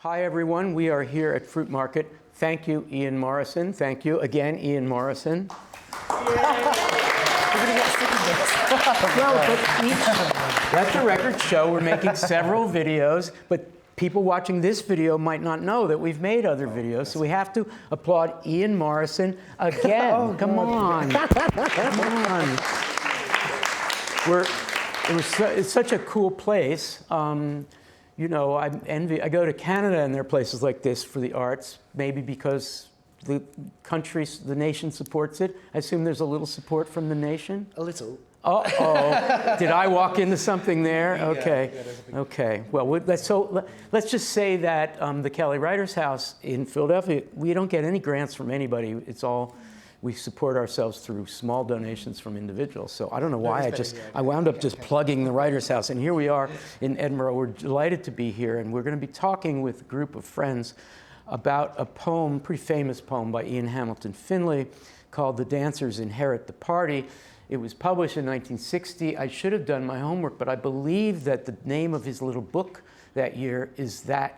Hi, everyone. We are here at Fruitmarket. Thank you, Ian Morrison. Thank you again, Ian Morrison. Let the record show we're making several videos, but people watching this video might not know that we've made other videos, so we have to applaud Ian Morrison again. Come on. Come on. It's such a cool place. You know, I go to Canada and there are places like this for the arts, maybe because the nation supports it. I assume there's a little support from the nation? A little. Uh-oh. Did I walk into something there? Okay. Okay. Well, let's just say that the Kelly Writers House in Philadelphia, we don't get any grants from anybody. It's all, we support ourselves through small donations from individuals. So I don't know why I wound up just plugging the Writers House. And here we are in Edinburgh. We're delighted to be here. And we're going to be talking with a group of friends about a poem, pretty famous poem by Ian Hamilton Finlay called The Dancers Inherit the Party. It was published in 1960. I should have done my homework, but I believe that the name of his little book that year is The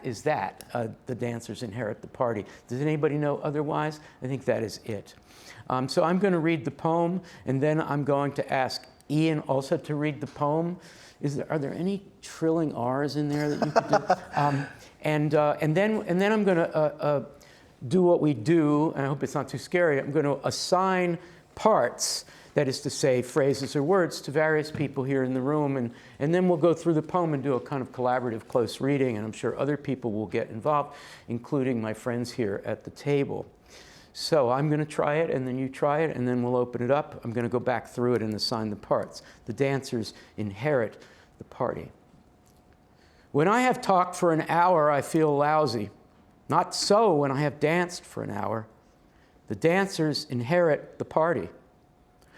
Dancers Inherit the Party. Does anybody know otherwise? I think that is it. So I'm going to read the poem, and then I'm going to ask Ian also to read the poem. Are there any trilling R's in there that you could do? And then I'm going to do what we do, and I hope it's not too scary. I'm going to assign parts, that is to say, phrases or words, to various people here in the room, and then we'll go through the poem and do a kind of collaborative close reading, and I'm sure other people will get involved, including my friends here at the table. So I'm going to try it, and then you try it, and then we'll open it up. I'm going to go back through it and assign the parts. The dancers inherit the party. When I have talked for an hour, I feel lousy. Not so when I have danced for an hour. The dancers inherit the party,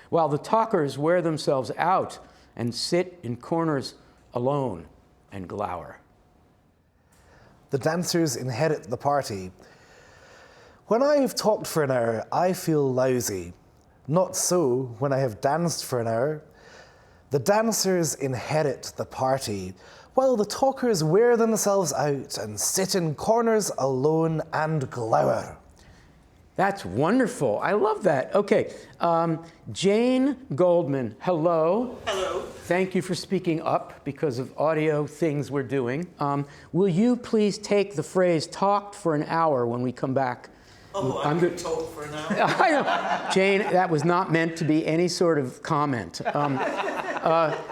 while the talkers wear themselves out and sit in corners alone and glower. The dancers inherit the party. When I have talked for an hour, I feel lousy. Not so when I have danced for an hour. The dancers inherit the party, while the talkers wear themselves out and sit in corners alone and glower. That's wonderful. I love that. Okay, Jane Goldman, hello. Hello. Thank you for speaking up because of audio things we're doing. Will you please take the phrase "talked for an hour" when we come back? Oh, I'm going to talk for an hour. I know. Jane, that was not meant to be any sort of comment.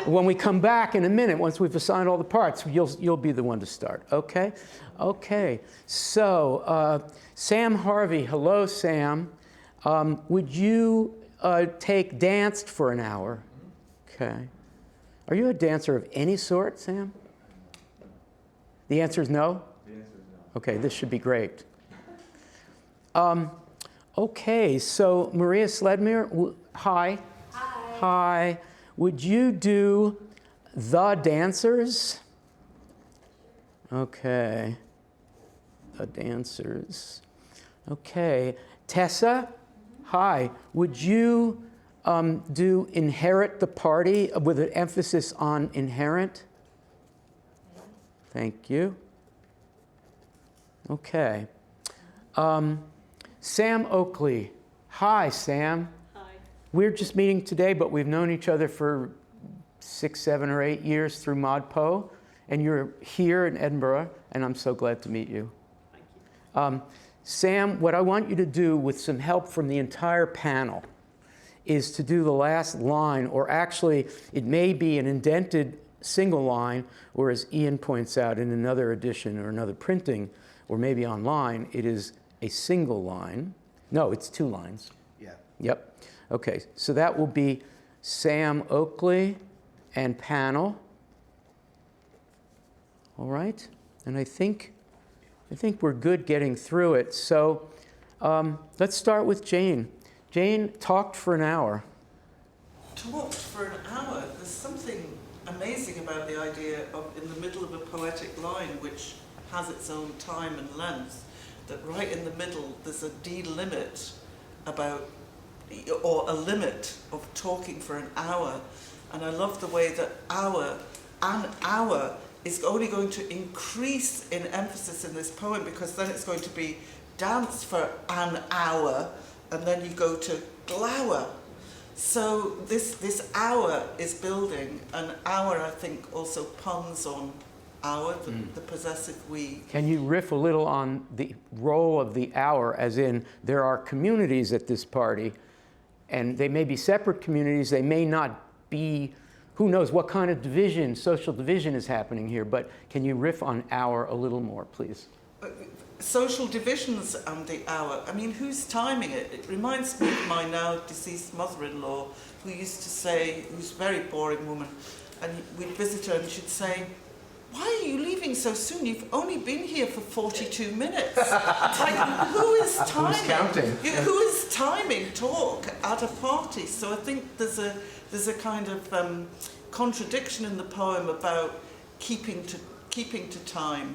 When we come back in a minute, once we've assigned all the parts, you'll be the one to start. Okay? Okay. So, Sam Harvey. Hello, Sam. Would you take danced for an hour? Okay. Are you a dancer of any sort, Sam? The answer is no? The answer is no. Okay, this should be great. Okay, so Maria Sledmere, hi. Hi. Hi. Would you do The Dancers? Okay. The Dancers. Okay. Tessa, hi. Would you do Inherit the Party with an emphasis on inherent? Thank you. Okay. Sam Oakley. Hi, Sam. Hi. We're just meeting today, but we've known each other for 6, 7, or 8 years through ModPo, and you're here in Edinburgh, and I'm so glad to meet you. Thank you. Sam, what I want you to do with some help from the entire panel is to do the last line, or actually it may be an indented single line, or as Ian points out in another edition or another printing, or maybe online, it is a single line. No, it's 2 lines. Yeah. Yep. Okay, so that will be Sam Oakley and panel. All right, and I think we're good getting through it. So let's start with Jane. Jane talked for an hour. Talked for an hour? There's something amazing about the idea of in the middle of a poetic line which has its own time and length, that right in the middle there's a delimit about, or a limit of talking for an hour. And I love the way that an hour is only going to increase in emphasis in this poem, because then it's going to be dance for an hour, and then you go to glower. So this hour is building. An hour, I think, also puns on hour, the possessive we. Can you riff a little on the role of the hour, as in there are communities at this party, and they may be separate communities, they may not be, who knows what kind of division, social division is happening here, but can you riff on hour a little more, please? Social divisions and the hour. I mean, who's timing it? It reminds me of my now deceased mother-in-law, who used to say, who's a very boring woman, and we'd visit her and she'd say, "Why are you leaving so soon? You've only been here for 42 minutes. Like, who is timing? Who's counting? Who is timing talk at a party?" So I think there's a kind of contradiction in the poem about keeping to time.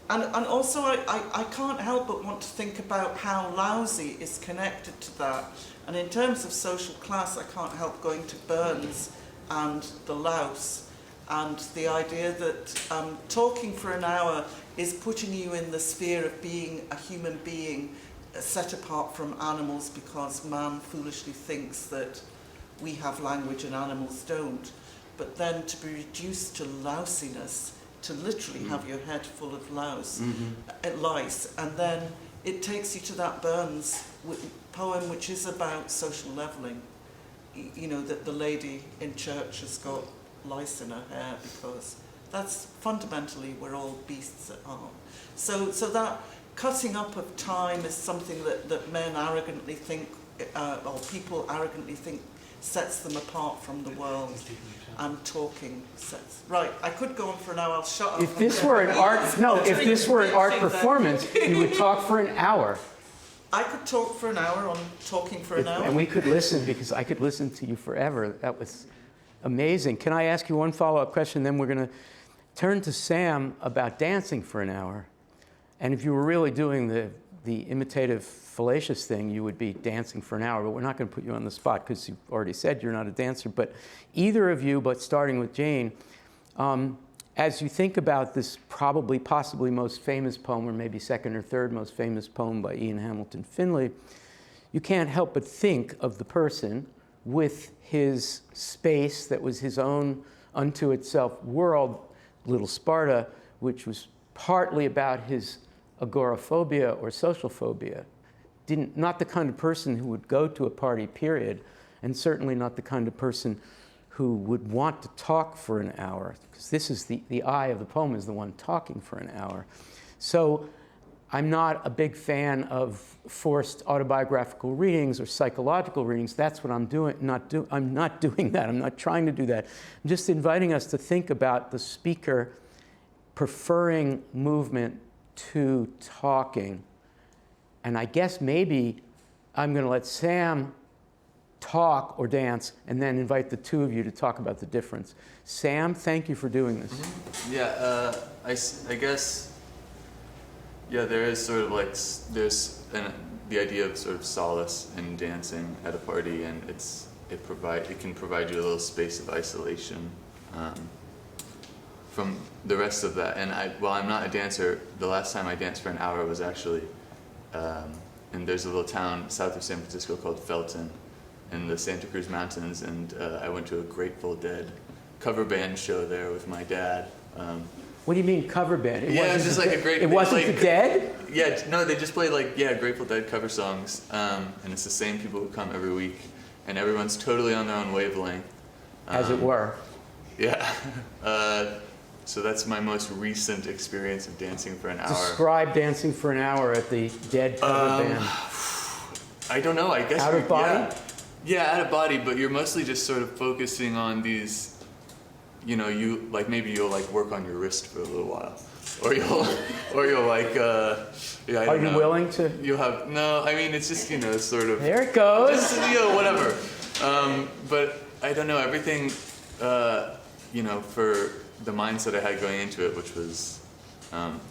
And also I can't help but want to think about how lousy is connected to that. And in terms of social class, I can't help going to Burns and the louse, and the idea that talking for an hour is putting you in the sphere of being a human being set apart from animals, because man foolishly thinks that we have language and animals don't. But then to be reduced to lousiness, to literally have your head full of lice, and then it takes you to that Burns poem, which is about social levelling. You know, that the lady in church has got lice in her hair, because that's fundamentally we're all beasts at heart. So that cutting up of time is something that men arrogantly think, or people arrogantly think, sets them apart from the world. And talking sets. Right, I could go on for an hour. I'll shut up. If this were an art performance, you would talk for an hour. I could talk for an hour on talking for an hour. And we could listen, because I could listen to you forever. That was amazing. Can I ask you one follow-up question? Then we're going to turn to Sam about dancing for an hour. And if you were really doing the imitative fallacious thing, you would be dancing for an hour, but we're not going to put you on the spot because you've already said you're not a dancer. But either of you, but starting with Jane, as you think about this possibly most famous poem, or maybe second or third most famous poem by Ian Hamilton Finlay, you can't help but think of the person with his space that was his own unto itself world, Little Sparta, which was partly about his agoraphobia or social phobia. Not the kind of person who would go to a party, period, and certainly not the kind of person who would want to talk for an hour, because this is the eye of the poem is the one talking for an hour. So I'm not a big fan of forced autobiographical readings or psychological readings. That's what I'm doing. I'm not doing that. I'm not trying to do that. I'm just inviting us to think about the speaker preferring movement to talking. And I guess maybe I'm going to let Sam talk or dance, and then invite the two of you to talk about the difference. Sam, thank you for doing this. Yeah, I guess, yeah, there is sort of like, the idea of sort of solace in dancing at a party, and it can provide you a little space of isolation from the rest of that. And while I'm not a dancer, the last time I danced for an hour was actually, and there's a little town south of San Francisco called Felton in the Santa Cruz Mountains, and I went to a Grateful Dead cover band show there with my dad. What do you mean cover band? It was just like a great... It wasn't like, the Dead? Yeah, no, they just play like, Grateful Dead cover songs, and it's the same people who come every week, and everyone's totally on their own wavelength. As it were. Yeah. So that's my most recent experience of dancing for an hour. Describe dancing for an hour at the Dead cover band. I don't know, I guess... Out of body? Yeah, out of body, but you're mostly just sort of focusing on these, maybe you'll like work on your wrist for a little while. Or you'll like, I don't Are you know. willing to? You'll have, no, I mean, it's just, sort of... There it goes. Just, whatever. But I don't know, everything, for the mindset I had going into it, which was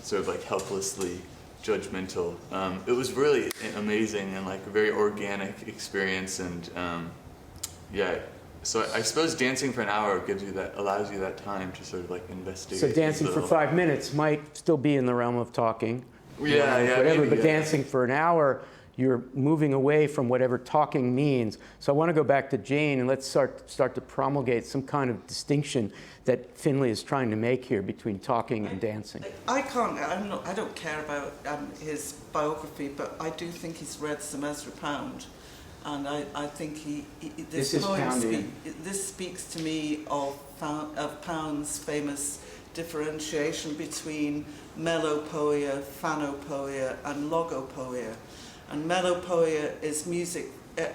sort of like helplessly judgmental. It was really amazing and like a very organic experience, and So I suppose dancing for an hour allows you that time to sort of like investigate. So dancing for 5 minutes might still be in the realm of talking. Yeah, Whatever, maybe, but yeah. dancing for an hour, you're moving away from whatever talking means. So I want to go back to Jane and let's start to promulgate some kind of distinction that Finlay is trying to make here between talking and dancing. I don't care about his biography, but I do think he's read some Ezra Pound. And I think This is Pound. This speaks to me of Pound's famous differentiation between melopoeia, phanopoeia, and logopoeia. And melopoeia is music,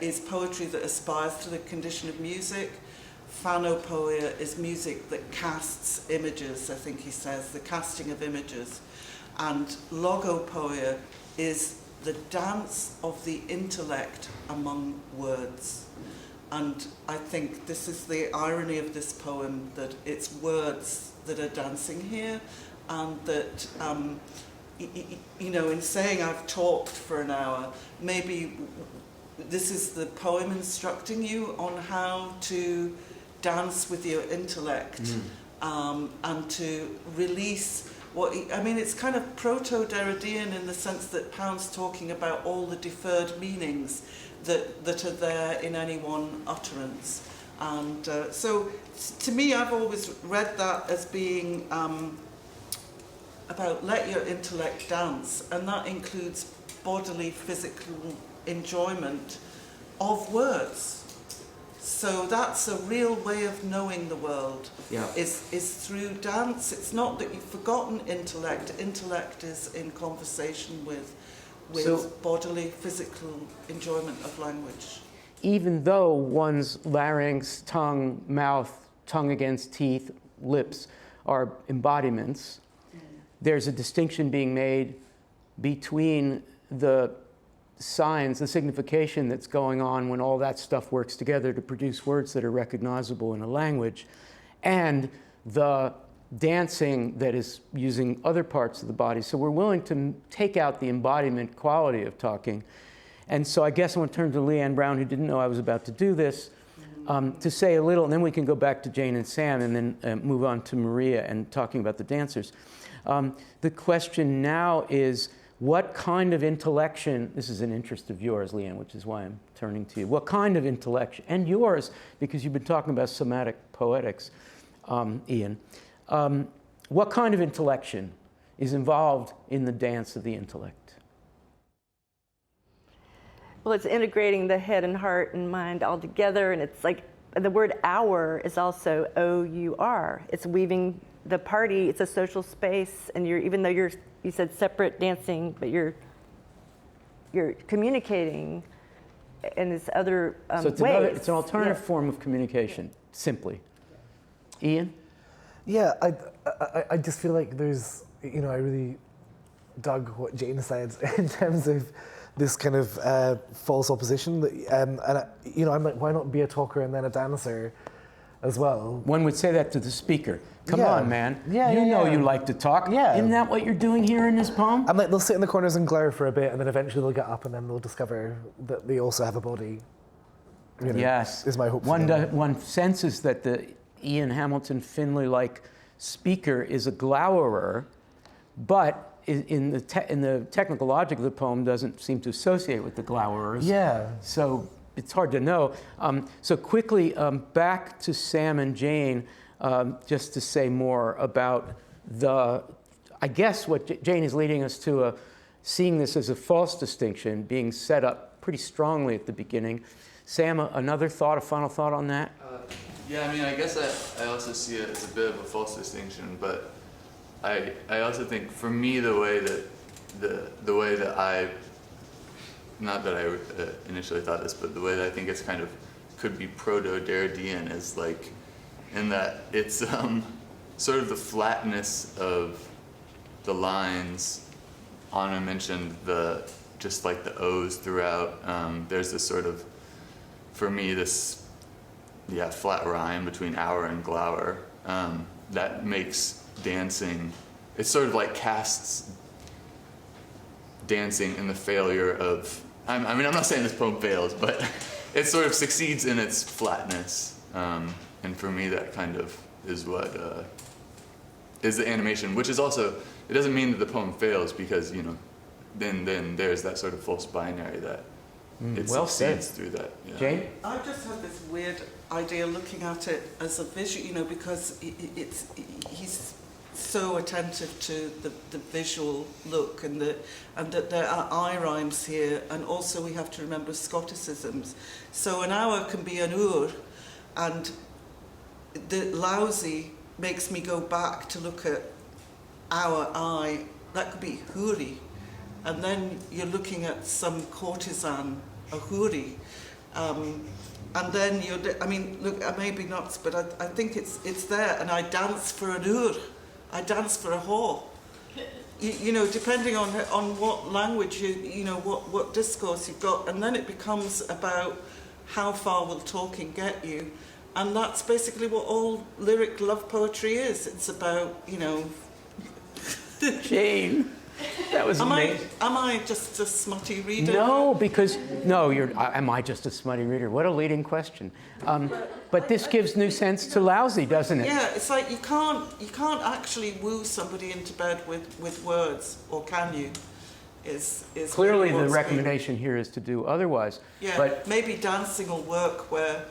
is poetry that aspires to the condition of music. Phanopoeia is music that casts images, I think he says, the casting of images. And logopoeia is the dance of the intellect among words. And I think this is the irony of this poem, that it's words that are dancing here, and that, in saying I've talked for an hour, maybe this is the poem instructing you on how to dance with your intellect, and to release it's kind of proto-Derridean in the sense that Pound's talking about all the deferred meanings that are there in any one utterance. And so to me, I've always read that as being about let your intellect dance, and that includes bodily, physical enjoyment of words. So that's a real way of knowing the world, is through dance. It's not that you've forgotten intellect. Intellect is in conversation with bodily, physical enjoyment of language. Even though one's larynx, tongue, mouth, tongue against teeth, lips are embodiments, there's a distinction being made between the signs, the signification that's going on when all that stuff works together to produce words that are recognizable in a language, and the dancing that is using other parts of the body. So we're willing to take out the embodiment quality of talking. And so I guess I want to turn to Laynie Browne, who didn't know I was about to do this, to say a little, and then we can go back to Jane and Sam, and then move on to Maria and talking about the dancers. The question now is, what kind of intellection, this is an interest of yours, Laynie, which is why I'm turning to you. What kind of intellection, and yours, because you've been talking about somatic poetics, Ian, what kind of intellection is involved in the dance of the intellect? Well, it's integrating the head and heart and mind all together, and it's like the word hour is also O-U-R. It's weaving the party, it's a social space, and even though you said separate dancing, but you're communicating in this other So it's ways. it's an alternative form of communication, simply. Ian? Yeah, I just feel like there's, I really dug what Jane said in terms of this kind of false opposition. That, I'm like, why not be a talker and then a dancer as well? One would say that to the speaker. Come on, man. You know you like to talk. Yeah. Isn't that what you're doing here in this poem? I'm like, they'll sit in the corners and glare for a bit, and then eventually they'll get up, and then they'll discover that they also have a body. Yes. Is my hope for them. One senses that the Ian Hamilton Finlay-like speaker is a glowerer, but in the technical logic of the poem doesn't seem to associate with the glowerers. Yeah. So it's hard to know. So quickly, back to Sam and Jane, just to say more about I guess what Jane is leading us to, seeing this as a false distinction being set up pretty strongly at the beginning. Sam, another thought, a final thought on that? Yeah, I mean, I guess I also see it as a bit of a false distinction, but I also think for me the way that I, not that I initially thought this, but the way that I think it's kind of could be proto-Derridean is like, in that it's sort of the flatness of the lines. Anna mentioned just like the O's throughout. There's this sort of, for me, this flat rhyme between hour and glower that makes dancing, it sort of like casts dancing in the failure of, I'm not saying this poem fails, but it sort of succeeds in its flatness. And for me, that kind of is what is the animation, which is also, it doesn't mean that the poem fails, because, you know, then there's that sort of false binary that it well succeeds said. through that. Yeah. Jane? I just had this weird idea looking at it as a visual, you know, because he's so attentive to the visual look, and that there are eye rhymes here, and also we have to remember Scotticisms. So an hour can be an ur, and the lousy makes me go back to look at our eye. That could be huri, and then you're looking at some courtesan, a huri, and then I mean, look, I may be nuts, but I think it's there, and I dance for an ur, I dance for a whore. You know, depending on what language you know, what discourse you've got, and then it becomes about how far will talking get you. And that's basically what all lyric love poetry is. It's about, you know... Jane, that was amazing. Am I just a smutty reader? No, because, no, am I just a smutty reader? What a leading question. But this gives new sense to lousy, doesn't it? Yeah, it's like you can't actually woo somebody into bed with words, or can you? Is Clearly really the what's recommendation here is to do otherwise. Yeah, but maybe dancing will work where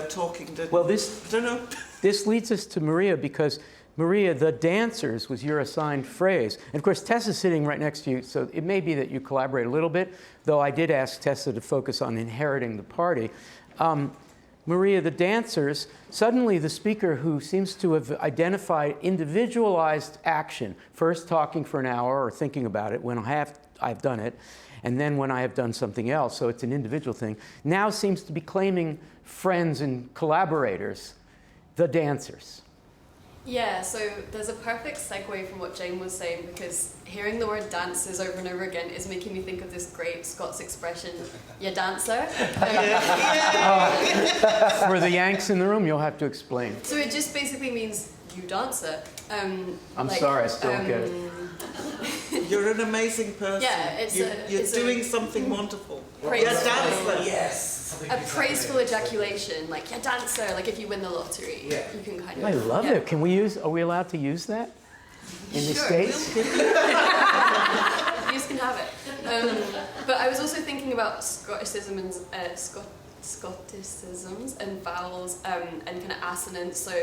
talking didn't. Well, I don't know. This leads us to Maria, because Maria, the dancers was your assigned phrase. And of course, Tessa's sitting right next to you, so it may be that you collaborate a little bit, though I did ask Tessa to focus on inheriting the party. Maria, the dancers, suddenly the speaker, who seems to have identified individualized action, first talking for an hour or thinking about it when I've done it, and then when I have done something else, so it's an individual thing, now seems to be claiming friends and collaborators, the dancers. Yeah, so there's a perfect segue from what Jane was saying, because hearing the word dancers over and over again is making me think of this great Scots expression, "ya dancer." For the Yanks in the room, you'll have to explain. So it just basically means you dancer. I'm sorry, I still don't get it. You're an amazing person. Yeah, you're doing something wonderful. Praise. You're a dancer. Yes. A praiseful ejaculation, like "ya dancer," like if you win the lottery, you can kind of. I love it. Are we allowed to use that in the Sure. States? You can have it. But I was also thinking about Scotticisms and vowels and kind of assonance. So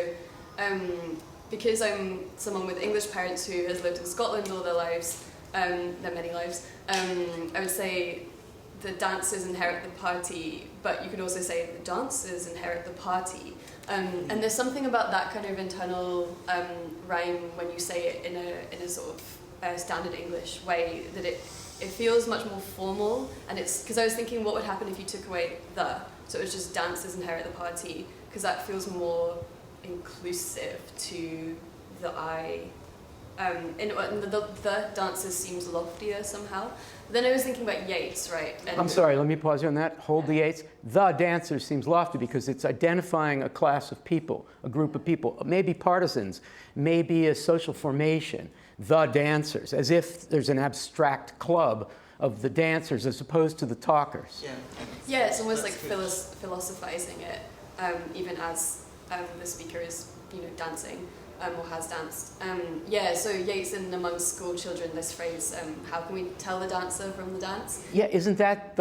because I'm someone with English parents who has lived in Scotland all their lives, their many lives, I would say the dancers inherit the party, but you could also say the dancers inherit the party. And there's something about that kind of internal rhyme when you say it in a sort of standard English way, that it feels much more formal. And it's because I was thinking, what would happen if you took away the, so it was just dancers inherit the party, because that feels more inclusive to the I. And the dancers seems loftier somehow. Then I was thinking about Yeats, right? And I'm sorry, let me pause you on that. Hold the Yeats. The dancer seems lofty because it's identifying a class of people, a group of people, maybe partisans, maybe a social formation, the dancers, as if there's an abstract club of the dancers as opposed to the talkers. Yeah, it's almost like philosophizing it, even as the speaker is, dancing. Or has danced. So Yeats and amongst school children, this phrase, how can we tell the dancer from the dance? Yeah, isn't that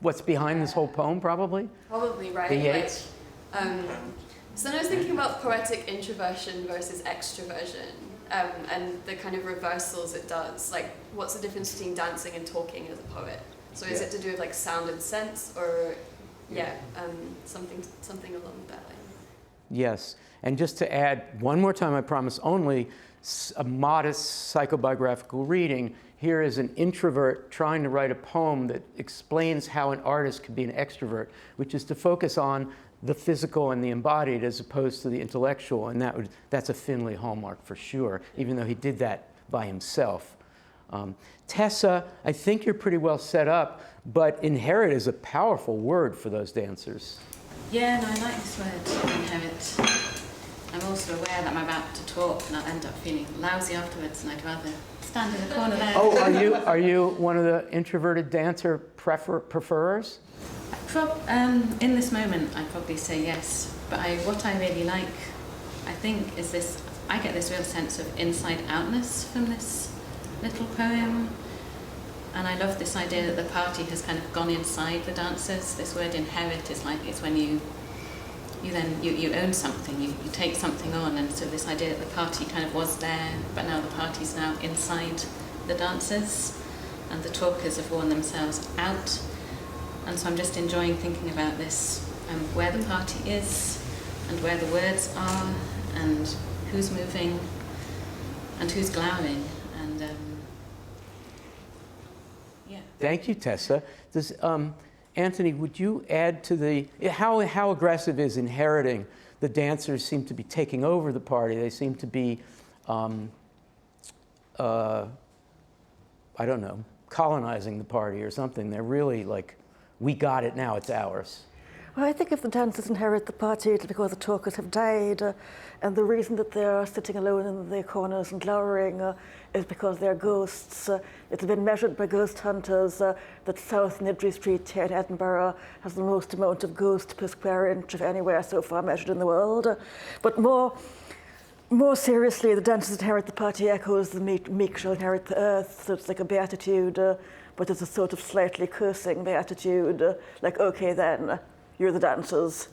what's behind this whole poem, probably? Probably, right? The Yeats? So then I was thinking about poetic introversion versus extroversion, and the kind of reversals it does. Like, what's the difference between dancing and talking as a poet? So is it to do with like sound and sense, or something along that line? Yes. And just to add one more time, I promise, only a modest psychobiographical reading. Here is an introvert trying to write a poem that explains how an artist could be an extrovert, which is to focus on the physical and the embodied as opposed to the intellectual. And that's a Finlay hallmark for sure, even though he did that by himself. Tessa, I think you're pretty well set up, but inherit is a powerful word for those dancers. Yeah, no, I like this word, inherit. I'm also aware that I'm about to talk and I'll end up feeling lousy afterwards, and I'd rather stand in the corner there. Oh, are you one of the introverted dancer preferers? I In this moment, I'd probably say yes. But what I really like, I think, is this. I get this real sense of inside-outness from this little poem, and I love this idea that the party has kind of gone inside the dancers. This word "inherit" is like it's when you own something, you take something on, and so this idea that the party kind of was there, but now the party's now inside the dancers, and the talkers have worn themselves out. And so I'm just enjoying thinking about this, where the party is, and where the words are, and who's moving, and who's glowering, and yeah. Thank you, Tessa. Does, Anthony, would you add to the, how aggressive is inheriting? The dancers seem to be taking over the party. They seem to be, I don't know, colonizing the party or something. They're really like, we got it now, it's ours. Well, I think if the dancers inherit the party, it's because the talkers have died, and the reason that they're sitting alone in their corners and glowering is because they're ghosts. It's been measured by ghost hunters that South Nidri Street here in Edinburgh has the most amount of ghost per square inch of anywhere so far measured in the world. But more seriously, the dancers inherit the party echoes, the meek shall inherit the earth, so it's like a beatitude, but it's a sort of slightly cursing beatitude, like, okay then, you're the dancers,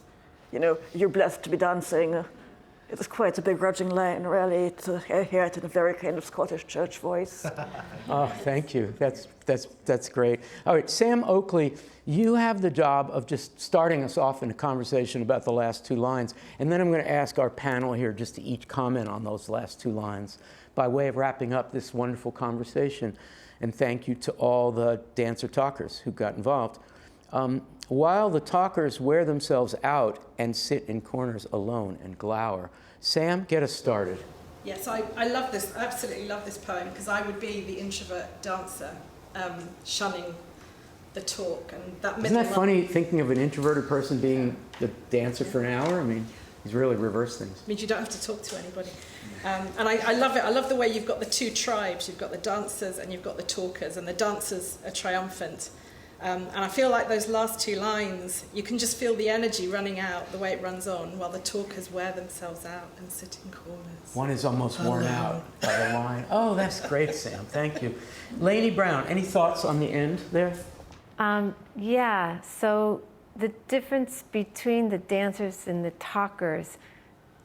you know, you're blessed to be dancing. It was quite a begrudging line, really, to hear it in a very kind of Scottish church voice. Oh, thank you. That's great. All right, Sam Oakley, you have the job of just starting us off in a conversation about the last two lines, and then I'm going to ask our panel here just to each comment on those last two lines by way of wrapping up this wonderful conversation. And thank you to all the dancer talkers who got involved. While the talkers wear themselves out and sit in corners alone and glower. Sam, get us started. Yes, I love this, I absolutely love this poem, because I would be the introvert dancer, shunning the talk. And that Isn't that funny, thinking of an introverted person being the dancer for an hour? I mean, he's really reversed things. Means you don't have to talk to anybody. And I love it. I love the way you've got the two tribes. You've got the dancers and you've got the talkers, and the dancers are triumphant. And I feel like those last two lines, you can just feel the energy running out the way it runs on, while the talkers wear themselves out and sit in corners. One is almost worn out by the line. Oh, that's great, Sam. Thank you. Laynie Browne, any thoughts on the end there? Yeah, so the difference between the dancers and the talkers,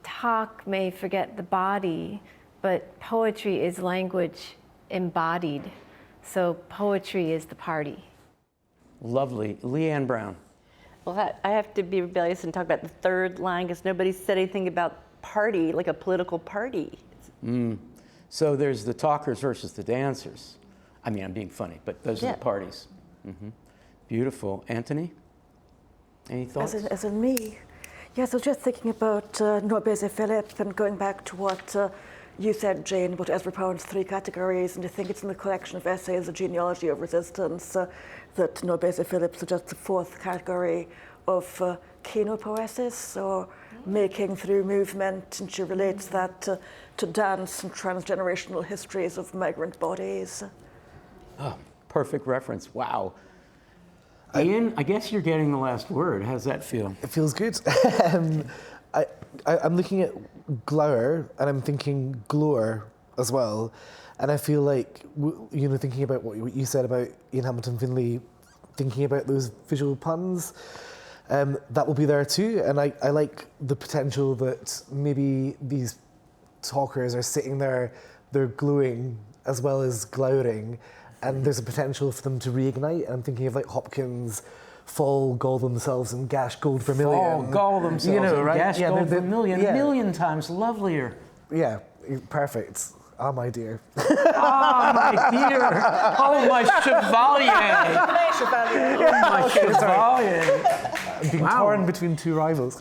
talk may forget the body, but poetry is language embodied. So poetry is the party. Lovely. Leanne Brown. Well, I have to be rebellious and talk about the third line, because nobody said anything about party, like a political party. So there's the talkers versus the dancers. I mean, I'm being funny, but those are the parties. Mm-hmm. Beautiful. Anthony? Any thoughts? As in me. Yes, I was just thinking about Norbese Philip, and going back to what you said, Jane, about Ezra Pound's three categories, and I think it's in the collection of essays, The Genealogy of Resistance, that Norbese Philip suggests the fourth category of kenopoesis, or making through movement, and she relates that to dance and transgenerational histories of migrant bodies. Oh, perfect reference. Wow. Ian, I guess you're getting the last word. How's that feel? It feels good. I'm looking at glower, and I'm thinking glower as well. And I feel like, you know, thinking about what you said about Ian Hamilton Finlay, thinking about those visual puns, that will be there too. And I like the potential that maybe these talkers are sitting there, they're glowing as well as glowering, and there's a potential for them to reignite. And I'm thinking of like Hopkins, fall, gall themselves, and gash gold vermilion. Fall, gall themselves, you know, and right? gash gold vermilion, yeah. a million times lovelier. Yeah, perfect. Ah, my dear. Ah, my dear. Oh, my chevalier. Oh, my chevalier. Being torn between two rivals.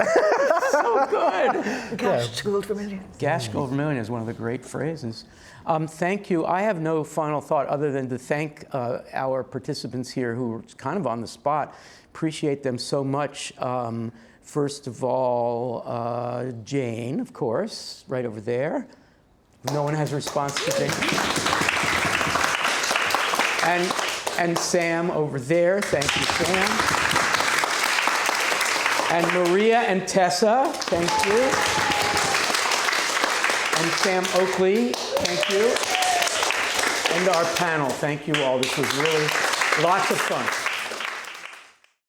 So good. Gash gold vermilion. Gash gold vermilion is one of the great phrases. Thank you. I have no final thought other than to thank our participants here who were kind of on the spot. Appreciate them so much. First of all, Jane, of course, right over there. No one has a response to Jane. And Sam over there. Thank you, Sam. And Maria and Tessa, thank you. And Sam Oakley, thank you. And our panel, thank you all. This was really lots of fun.